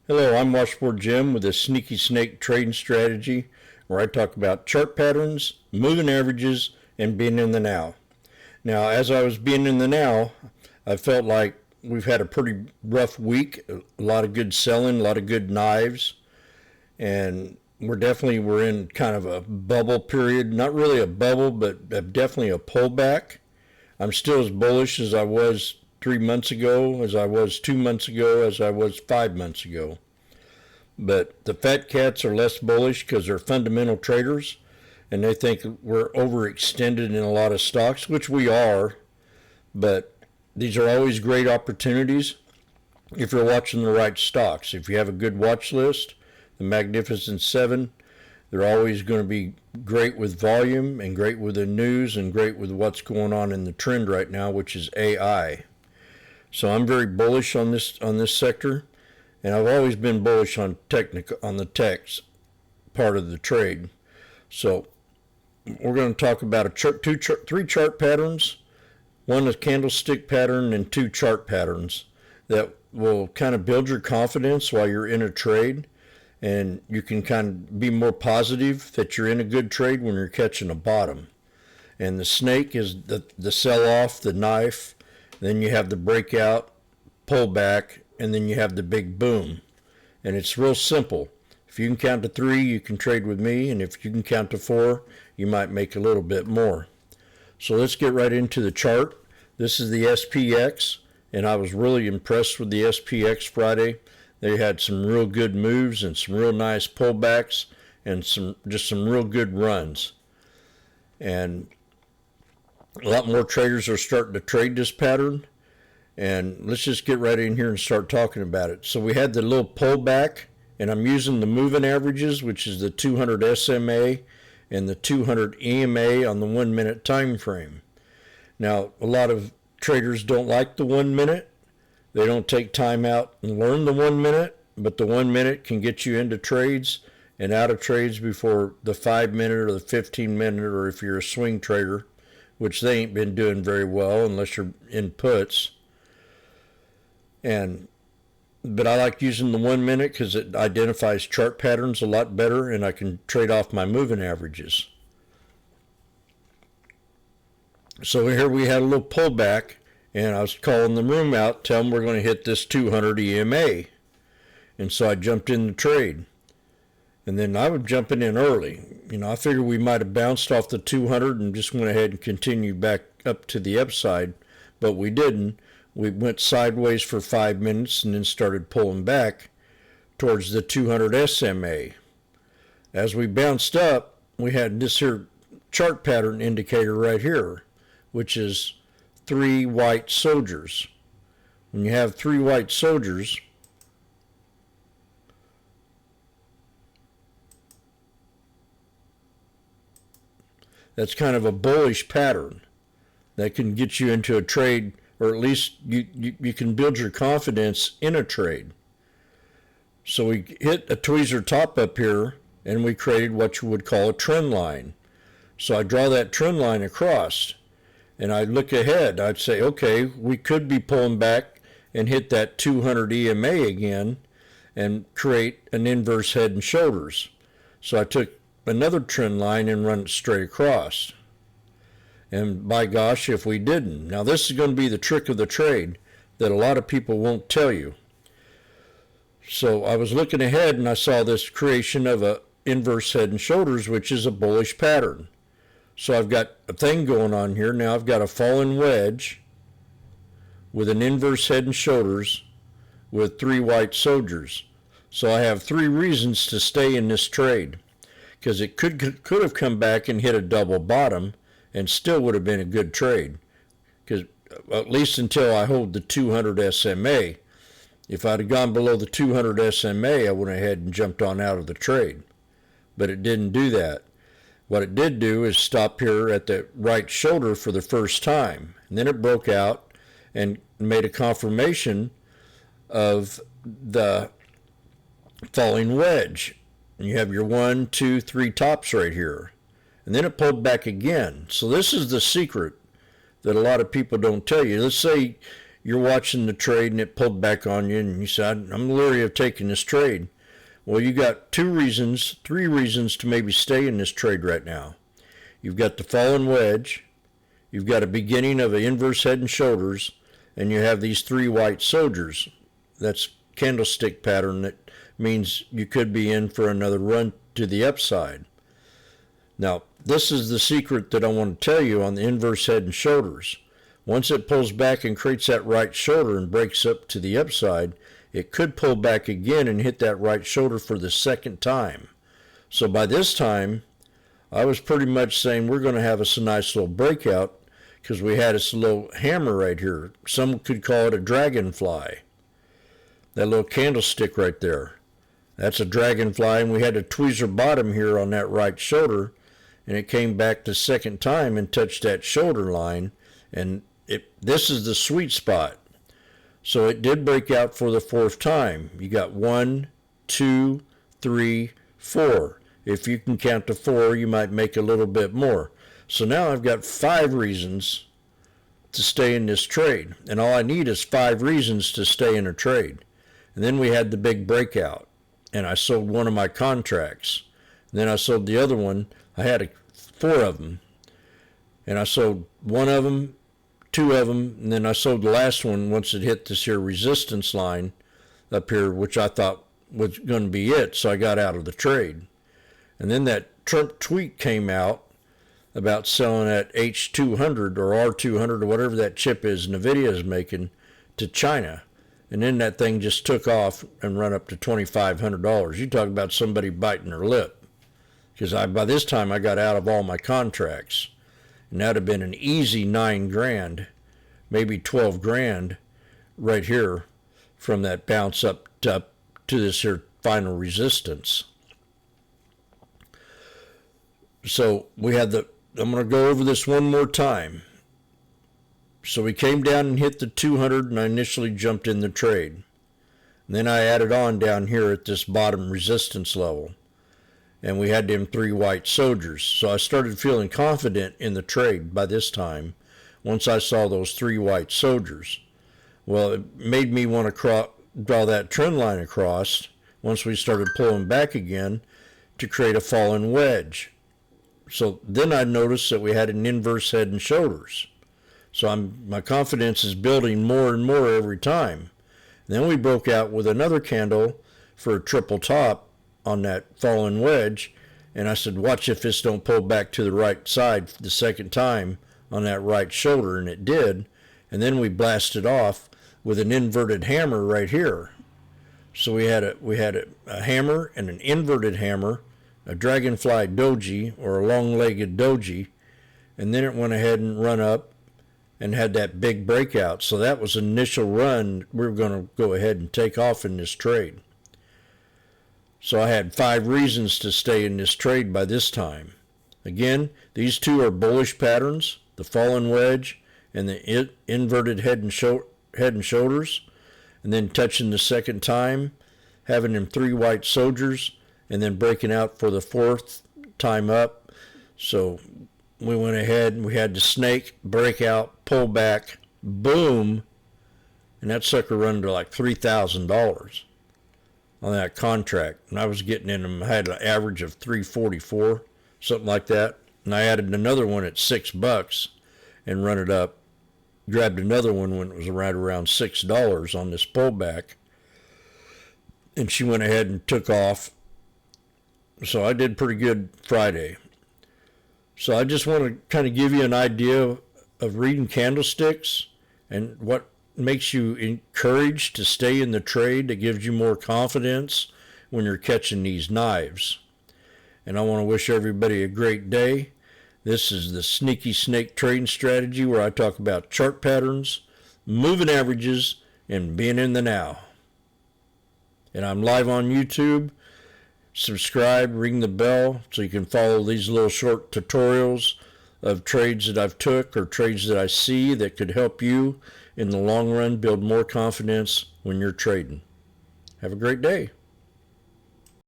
Hello, I'm Washboardjim with a sneaky snake trading strategy where I talk about chart patterns, moving averages, and being in the now. Now, as I was being in the now, I felt like we've had a pretty rough week, a lot of good selling, a lot of good knives, and we're in kind of a bubble period. Not really a bubble, but definitely a pullback. I'm still as bullish as I was 3 months ago, as I was 2 months ago, as I was 5 months ago. But the fat cats are less bullish because they're fundamental traders and they think we're overextended in a lot of stocks, which we are. But these are always great opportunities if you're watching the right stocks. If you have a good watch list, the Magnificent Seven, they're always going to be great with volume and great with the news and great with what's going on in the trend right now, which is AI. So I'm very bullish on this sector, and I've always been bullish on the techs part of the trade. So we're going to talk about three chart patterns, one a candlestick pattern, and two chart patterns that will kind of build your confidence while you're in a trade, and you can kind of be more positive that you're in a good trade when you're catching a bottom. And the snake is the sell-off, the knife. Then you have the breakout, pullback, and then you have the big boom. And it's real simple. If you can count to 3, you can trade with me, and if you can count to 4, you might make a little bit more. So let's get right into the chart. This is the SPX, and I was really impressed with the SPX Friday. They had some real good moves and some real nice pullbacks and some real good runs. And a lot more traders are starting to trade this pattern, and let's just get right in here and start talking about it. So we had the little pullback, and I'm using the moving averages, which is the 200 SMA and the 200 EMA on the 1 minute time frame. Now, a lot of traders don't like the 1 minute. They don't take time out and learn the 1 minute, but the 1 minute can get you into trades and out of trades before the 5 minute or the 15 minute, or if you're a swing trader, which they ain't been doing very well unless you're in puts. But I like using the 1 minute because it identifies chart patterns a lot better, and I can trade off my moving averages. So here we had a little pullback, and I was calling the room out, tell them we're going to hit this 200 EMA. And so I jumped in the trade. And then I was jumping in early. I figured we might have bounced off the 200 and just went ahead and continued back up to the upside, but we didn't. We went sideways for 5 minutes and then started pulling back towards the 200 SMA. As we bounced up, we had this here chart pattern indicator right here, which is 3 white soldiers. When you have 3 white soldiers, that's kind of a bullish pattern that can get you into a trade, or at least you can build your confidence in a trade. So we hit a tweezer top up here, and we created what you would call a trend line. So I draw that trend line across, and I look ahead. I'd say, okay, we could be pulling back and hit that 200 EMA again and create an inverse head and shoulders. So I took another trend line and run it straight across. And by gosh, if we didn't. Now this is going to be the trick of the trade that a lot of people won't tell you. So I was looking ahead and I saw this creation of a inverse head and shoulders, which is a bullish pattern. So I've got a thing going on here. Now I've got a fallen wedge with an inverse head and shoulders with 3 white soldiers. So I have 3 reasons to stay in this trade, because it could have come back and hit a double bottom and still would have been a good trade, because at least until I hold the 200 SMA. If I'd have gone below the 200 SMA, I went ahead and jumped on out of the trade, but it didn't do that. What it did do is stop here at the right shoulder for the first time, and then it broke out and made a confirmation of the falling wedge. And you have your 1, 2, 3 tops right here. And then it pulled back again. So this is the secret that a lot of people don't tell you. Let's say you're watching the trade and it pulled back on you, and you said, I'm leery of taking this trade. Well, you got three reasons to maybe stay in this trade right now. You've got the fallen wedge, you've got a beginning of an inverse head and shoulders, and you have these three white soldiers. That's candlestick pattern. That means you could be in for another run to the upside. Now, this is the secret that I want to tell you on the inverse head and shoulders. Once it pulls back and creates that right shoulder and breaks up to the upside, it could pull back again and hit that right shoulder for the second time. So by this time, I was pretty much saying we're going to have us a nice little breakout because we had this little hammer right here. Some could call it a dragonfly. That little candlestick right there. That's a dragonfly, and we had a tweezer bottom here on that right shoulder, and it came back the second time and touched that shoulder line, and this is the sweet spot. So it did break out for the fourth time. You got 1, 2, 3, 4. If you can count to 4, you might make a little bit more. So now I've got 5 reasons to stay in this trade, and all I need is 5 reasons to stay in a trade. And then we had the big breakout, and I sold one of my contracts. And then I sold the other one. I had 4 of them, and I sold one of them, 2 of them, and then I sold the last one once it hit this here resistance line up here, which I thought was going to be it, so I got out of the trade. And then that Trump tweet came out about selling that H200 or R200 or whatever that chip is NVIDIA is making to China. And then that thing just took off and run up to $2,500. You talk about somebody biting their lip. Because by this time I got out of all my contracts. And that would have been an easy $9,000, maybe $12,000 right here from that bounce up to this here final resistance. So we had I'm going to go over this one more time. So we came down and hit the 200, and I initially jumped in the trade. And then I added on down here at this bottom resistance level. And we had them 3 white soldiers. So I started feeling confident in the trade by this time once I saw those 3 white soldiers. Well, it made me want to draw that trend line across once we started pulling back again to create a fallen wedge. So then I noticed that we had an inverse head and shoulders. So my confidence is building more and more every time. And then we broke out with another candle for a triple top on that fallen wedge, and I said, watch if this don't pull back to the right side the second time on that right shoulder, and it did. And then we blasted off with an inverted hammer right here. So we had a hammer and an inverted hammer, a dragonfly doji or a long-legged doji, and then it went ahead and run up and had that big breakout. So that was an initial run. We were going to go ahead and take off in this trade. So I had 5 reasons to stay in this trade by this time. Again, these 2 are bullish patterns, the fallen wedge and the inverted head and shoulders, and then touching the second time, having them 3 white soldiers, and then breaking out for the 4th time up. So we went ahead and we had the snake, breakout, pull back, boom, and that sucker run to like $3,000 on that contract. And I was getting in them, I had an average of $344, something like that. And I added another one at $6 and run it up. Grabbed another one when it was right around $6 on this pullback. And she went ahead and took off. So I did pretty good Friday. So I just want to kind of give you an idea of reading candlesticks and what makes you encouraged to stay in the trade, that gives you more confidence when you're catching these knives. And I want to wish everybody a great day. This is the Sneaky Snake Trading Strategy, where I talk about chart patterns, moving averages, and being in the now. And I'm live on YouTube. Subscribe, ring the bell so you can follow these little short tutorials of trades that I've took or trades that I see that could help you in the long run build more confidence when you're trading. Have a great day.